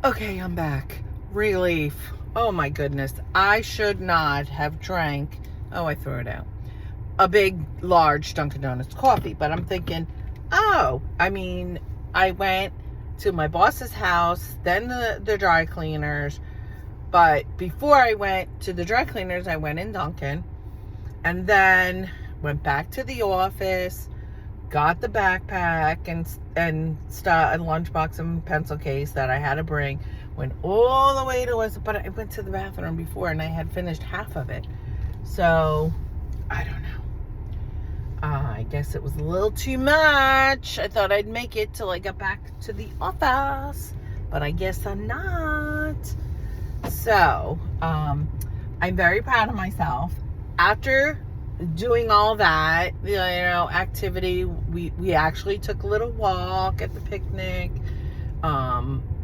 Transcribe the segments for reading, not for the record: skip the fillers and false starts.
Okay, I'm back. Relief. Oh my goodness. I should not have drank. Oh, I threw it out. A big, large Dunkin' Donuts coffee. But I'm thinking, I went to my boss's house, then the dry cleaners. But before I went to the dry cleaners, I went in Dunkin'. And then went back to the office, got the backpack and lunchbox and pencil case that I had to bring. Went all the way to but I went to the bathroom before and I had finished half of it. So I don't know. I guess it was a little too much. I thought I'd make it till I got back to the office, but I guess I'm not. So I'm very proud of myself. After doing all that, activity, we actually took a little walk at the picnic,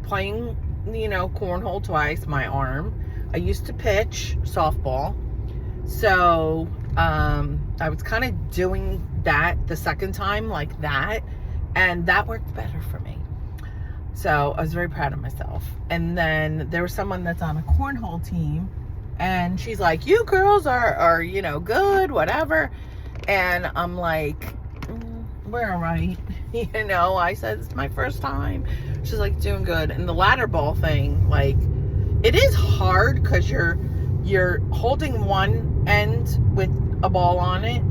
playing, cornhole twice, my arm. I used to pitch softball. So, I was kind of doing that the second time like that, and that worked better for me. So I was very proud of myself. And then there was someone that's on a cornhole team, and she's like, you girls are good, whatever. And I'm like, we're all right. I said, it's my first time. She's like, doing good. And the ladder ball thing, like, it is hard because you're holding one end with a ball on it,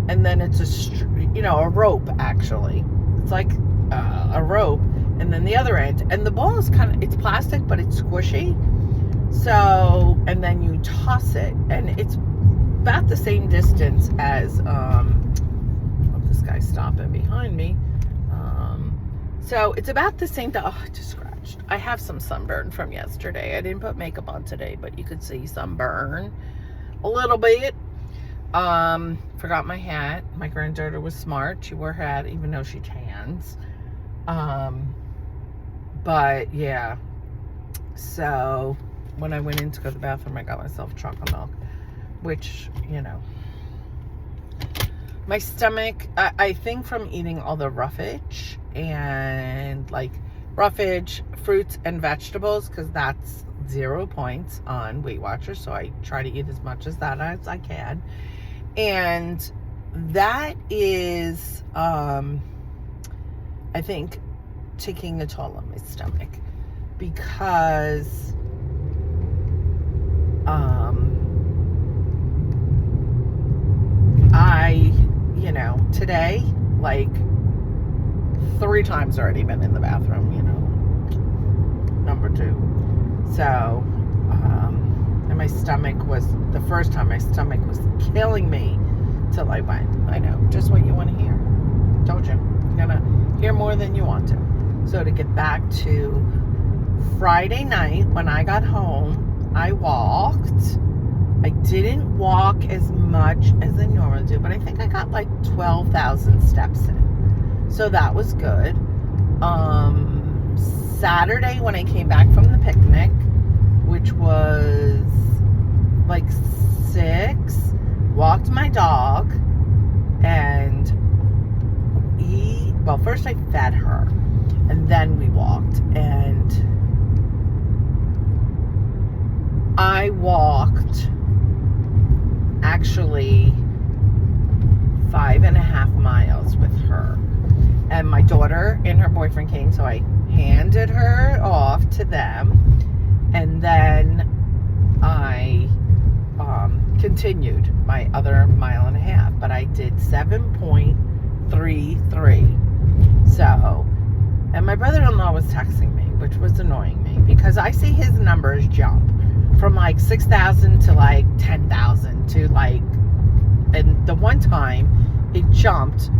and then it's a rope, actually. It's like a rope, and then the other end. And the ball is it's plastic, but it's squishy. So, and then you toss it, and it's about the same distance as, this guy's stopping behind me. So it's about the same, I just scratched. I have some sunburn from yesterday. I didn't put makeup on today, but you could see sunburn a little bit. Forgot my hat. My granddaughter was smart. She wore a hat, even though she tans. But yeah, so when I went in to go to the bathroom, I got myself chocolate milk, which, my stomach, I think from eating all the roughage and roughage, fruits and vegetables, because that's 0 points on Weight Watchers. So I try to eat as much as that as I can. And that is, I think, taking a toll on my stomach, because I, today, 3 times already been in the bathroom, number 2. So, and my stomach was, the first time my stomach was killing me till I went. I know, just what you want to hear. Told you. You're gonna hear more than you want to. So to get back to Friday night, when I got home, I walked. I didn't walk as much as I normally do, but I think I got 12,000 steps in. So that was good. Saturday, when I came back from the picnic, which was 6, walked my dog, and first I fed her, and then we walked, and I walked actually 5.5 miles with her, and my daughter and her boyfriend came, so I handed her off to them, and then I continued my other 1.5 miles, but I did 7.33. So, and my brother-in-law was texting me, which was annoying me, because I see his numbers jump from 6,000 to 10,000 to and the one time it jumped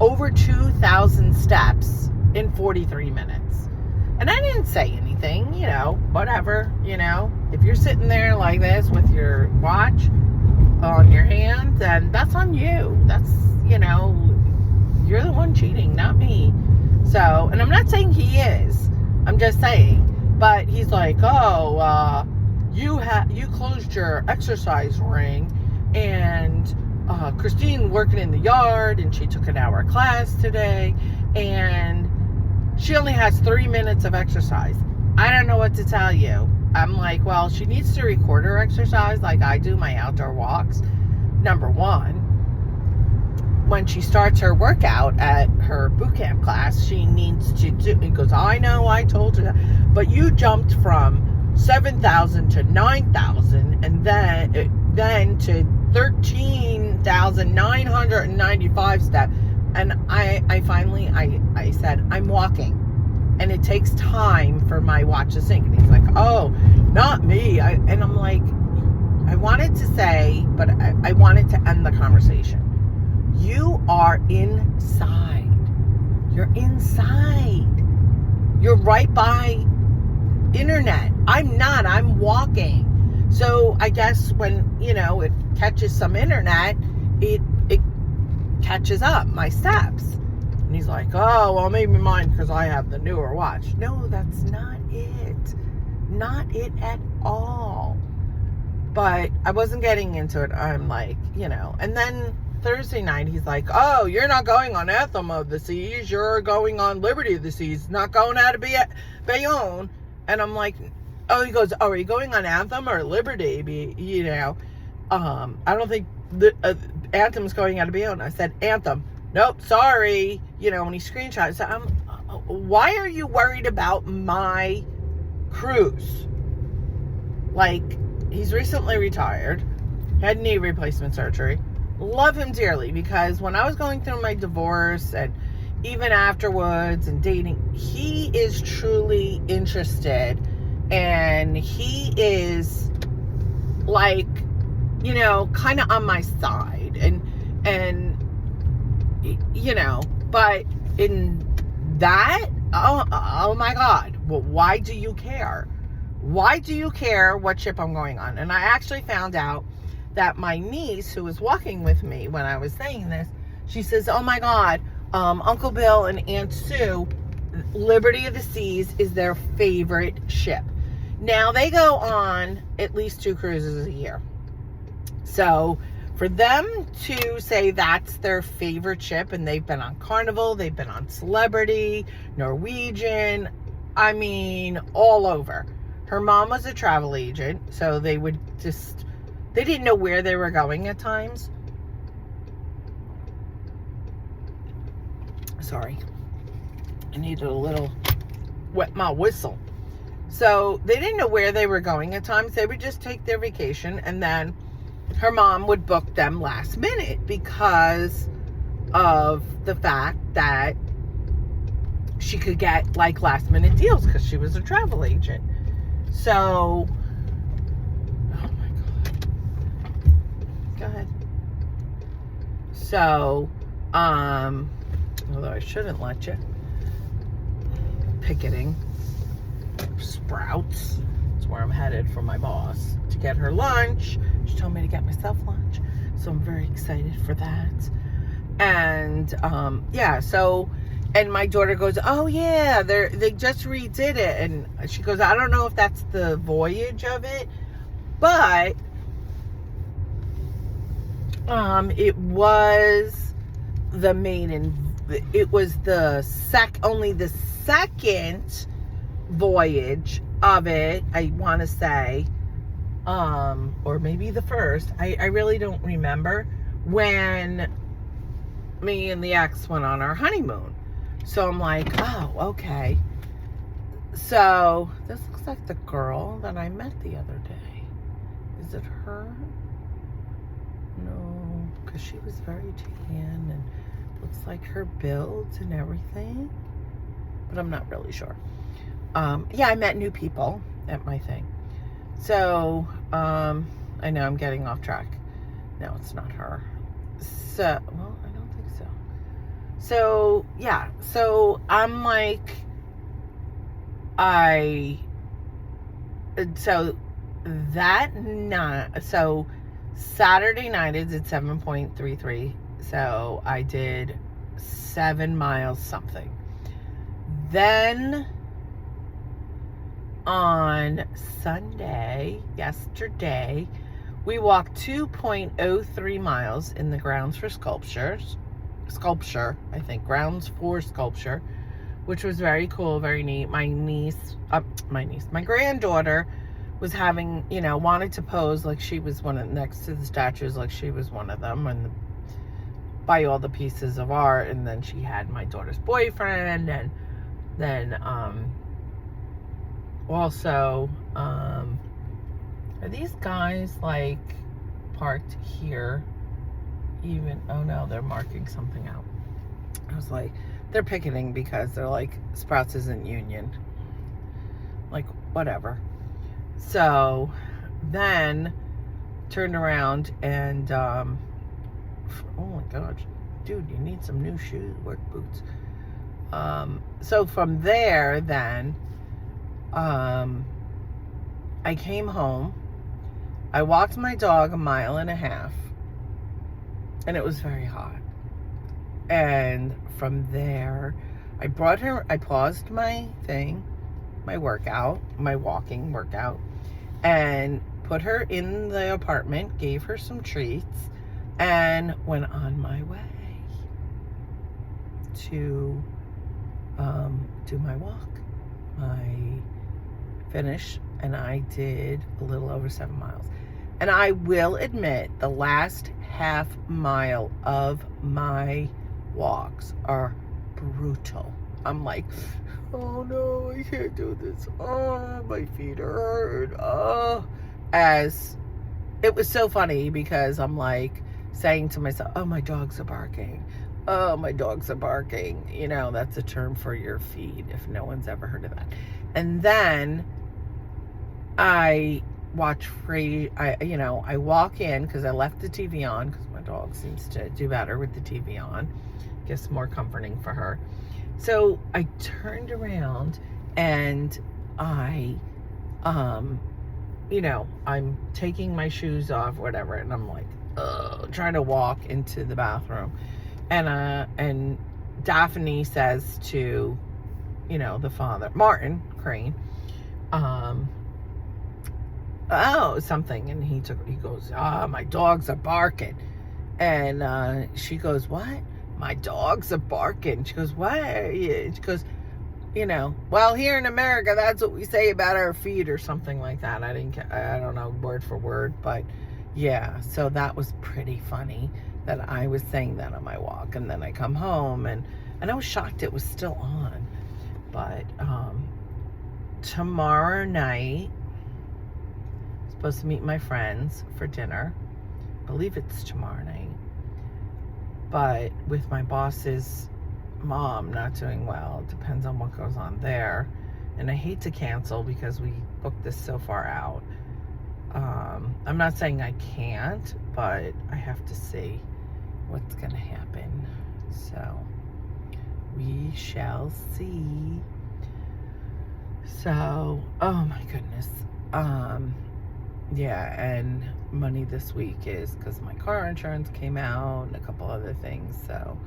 over 2,000 steps in 43 minutes. And I didn't say anything, whatever, if you're sitting there like this with your watch on your hand, then that's on you. That's, you're the one cheating, not me. So, and I'm not saying he is, I'm just saying, but he's like, you closed your exercise ring, and Christine working in the yard, and she took an hour class today, and she only has 3 minutes of exercise. I don't know what to tell you. I'm like, well, she needs to record her exercise like I do my outdoor walks. Number one, when she starts her workout at her boot camp class, she needs to do, he goes, I know, I told her that, but you jumped from 7,000 to 9,000 and then to 13,995 steps. And I finally said, I'm walking. And it takes time for my watch to sync. And he's like, oh, not me. And I'm like, I wanted to say, but I wanted to end the conversation. You are inside. You're inside. You're right by internet. I'm not. I'm walking. So I guess when, it catches some internet, it catches up my steps. And he's like, oh, well, maybe mine because I have the newer watch. No, that's not it. Not it at all. But I wasn't getting into it. I'm like, and then Thursday night, he's like, oh, you're not going on Anthem of the Seas. You're going on Liberty of the Seas. Not going out of Bayonne. And I'm like, oh, he goes, oh, are you going on Anthem or Liberty? I don't think Anthem's going out of Bayonne. I said, Anthem. Nope, sorry. When he screenshot, so why are you worried about my cruise? Like, he's recently retired, had knee replacement surgery. Love him dearly because when I was going through my divorce and even afterwards and dating, he is truly interested and he is like, kind of on my side and but in that, oh my God, well, why do you care? Why do you care what ship I'm going on? And I actually found out that my niece, who was walking with me when I was saying this, she says, oh my God, Uncle Bill and Aunt Sue, Liberty of the Seas is their favorite ship. Now, they go on at least 2 cruises a year. So for them to say that's their favorite ship, and they've been on Carnival, they've been on Celebrity, Norwegian, all over. Her mom was a travel agent, so they didn't know where they were going at times. Sorry. I needed a little wet my whistle. So they didn't know where they were going at times. They would just take their vacation, and then her mom would book them last minute because of the fact that she could get like last minute deals because she was a travel agent. So, oh my God. Go ahead. So, although I shouldn't let you. Picketing. Sprouts. That's where I'm headed for my boss to get her lunch. She told me to get myself lunch. So I'm very excited for that. And, and my daughter goes, oh yeah, they just redid it. And she goes, I don't know if that's the voyage of it, but it was the it was only the second voyage of it, I want to say, or maybe the first. I really don't remember, when me and the ex went on our honeymoon. So I'm like, oh, okay. So this looks like the girl that I met the other day. Is it her? No, because she was very tan and looks like her build and everything, but I'm not really sure. I met new people at my thing. So, I know I'm getting off track. No, it's not her. So, well, I don't think so. So, yeah. So, I'm like, so Saturday night is at 7.33. So, I did 7 miles something. Then, on Sunday, yesterday, we walked 2.03 miles in the Grounds for Sculpture, I think, Grounds for Sculpture, which was very cool, very neat. My granddaughter was having, wanted to pose like she was next to the statues, like she was one of them, and buy all the pieces of art. And then she had my daughter's boyfriend, and then also are these guys like parked here even? Oh no, they're marking something out. I was like, they're picketing because they're like, Sprouts isn't union, like whatever. So then turned around and oh my gosh, dude, you need some new shoes, work boots. So from there then I came home. I walked my dog 1.5 miles, and it was very hot. And from there, I paused my walking workout, and put her in the apartment, gave her some treats, and went on my way to do my walk. I finished, and I did a little over 7 miles. And I will admit, the last half mile of my walks are brutal. I'm like, oh no, I can't do this. Oh, my feet are hurt. Oh, as it was so funny because I'm like saying to myself, oh, my dogs are barking. Oh, my dogs are barking. That's a term for your feet if no one's ever heard of that. And then I watch I walk in because I left the TV on because my dog seems to do better with the TV on. Guess more comforting for her. So I turned around and I'm taking my shoes off, whatever, and I'm like, trying to walk into the bathroom. And Daphne says to, the father, Martin Crane, something, and he goes, my dogs are barking. And she goes, what? My dogs are barking. She goes, what? She goes, well, here in America, that's what we say about our feet, or something like that. I don't know word for word, but yeah, so that was pretty funny that I was saying that on my walk. And then I come home, and I was shocked it was still on. But tomorrow night, I'm supposed to meet my friends for dinner. I believe it's tomorrow night. But with my boss's mom not doing well, it depends on what goes on there. And I hate to cancel because we booked this so far out. I'm not saying I can't, but I have to see what's going to happen. So we shall see. So, oh my goodness. Yeah, and money this week is because my car insurance came out and a couple other things. So,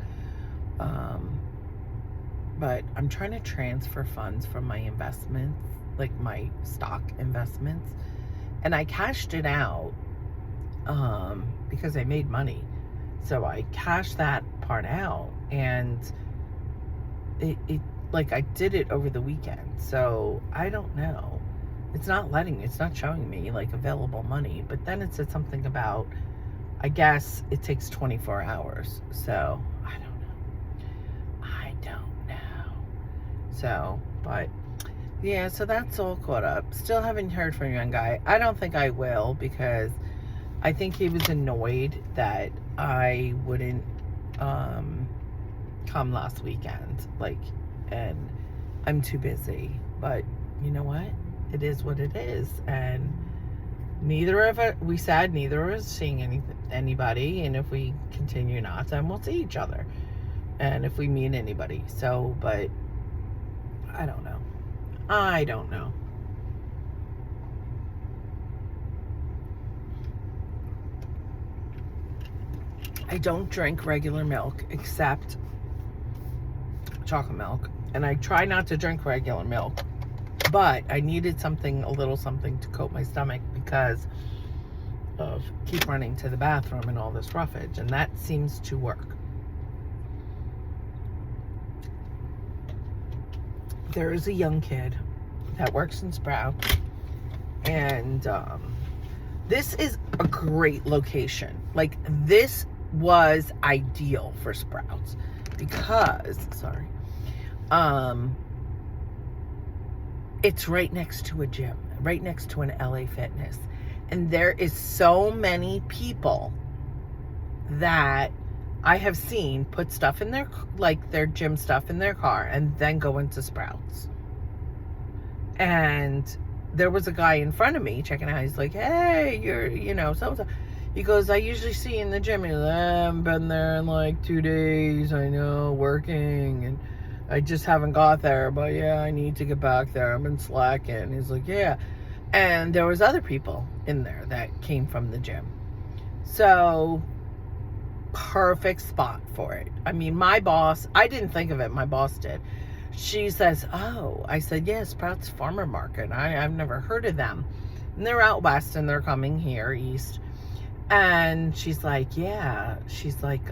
but I'm trying to transfer funds from my investments, like my stock investments, and I cashed it out because I made money. So I cashed that part out, and it like I did it over the weekend. So I don't know. It's not showing me like available money. But then it said something about, I guess it takes 24 hours. So I don't know. So, but yeah, so that's all caught up. Still haven't heard from young guy. I don't think I will, because I think he was annoyed that I wouldn't come last weekend. And I'm too busy. But you know what? It is what it is. And neither of us seeing anybody. And if we continue not, then we'll see each other. And if we meet anybody. So, but I don't know. I don't drink regular milk except chocolate milk. And I try not to drink regular milk. But I needed a little something to coat my stomach because of keep running to the bathroom and all this roughage. And that seems to work. there is a young kid that works in Sprouts, and this is a great location. Like, this was ideal for Sprouts because, it's right next to a gym, right next to an LA Fitness. And there is so many people that I have seen put stuff in their, like their gym stuff in their car and then go into Sprouts. And there was a guy in front of me checking out. He's like, hey, you're, so-and-so. He goes, I usually see you in the gym. He's like, I haven't been there in like 2 days. I know, working. And I just haven't got there. But yeah, I need to get back there. I've been slacking. He's like, yeah. And there was other people in there that came from the gym. So, perfect spot for it. I mean, my boss, I didn't think of it. My boss did. She says, oh, I said, yes, Sprouts Farmer Market. I've never heard of them. And they're out west and they're coming here east. And she's like, yeah. She's like,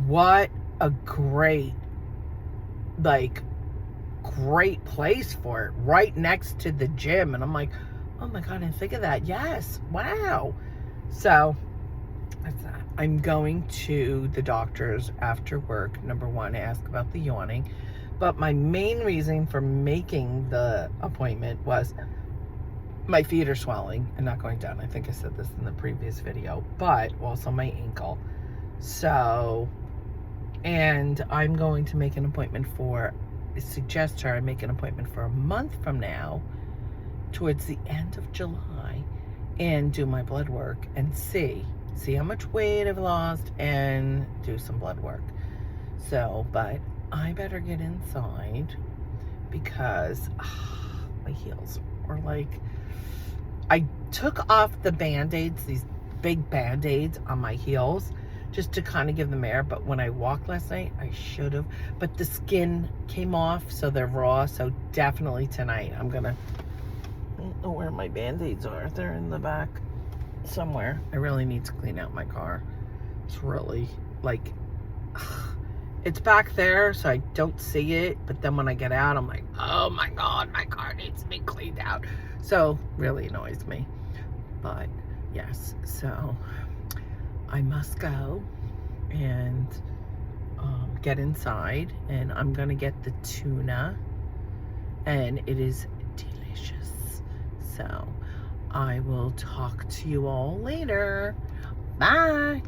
what a great place for it. Right next to the gym. And I'm like, oh my God, I didn't think of that. Yes. Wow. So, that's that. I'm going to the doctor's after work, number one, to ask about the yawning. But my main reason for making the appointment was my feet are swelling and not going down. I think I said this in the previous video, but also my ankle. So, and I'm going to make an appointment suggest her I make an appointment for a month from now, towards the end of July, and do my blood work and see how much weight I've lost and do some blood work. So, but I better get inside because my heels are like, I took off the Band-Aids, these big Band-Aids on my heels just to kind of give them air. But when I walked last night, I should have. But the skin came off, so they're raw. So definitely tonight, I don't know where my Band-Aids are. They're in the back somewhere. I really need to clean out my car. It's really like, it's back there, so I don't see it. But then when I get out, I'm like, oh my God, my car needs to be cleaned out. So really annoys me. But yes, so I must go and get inside, and I'm gonna get the tuna, and it is delicious. So I will talk to you all later. Bye.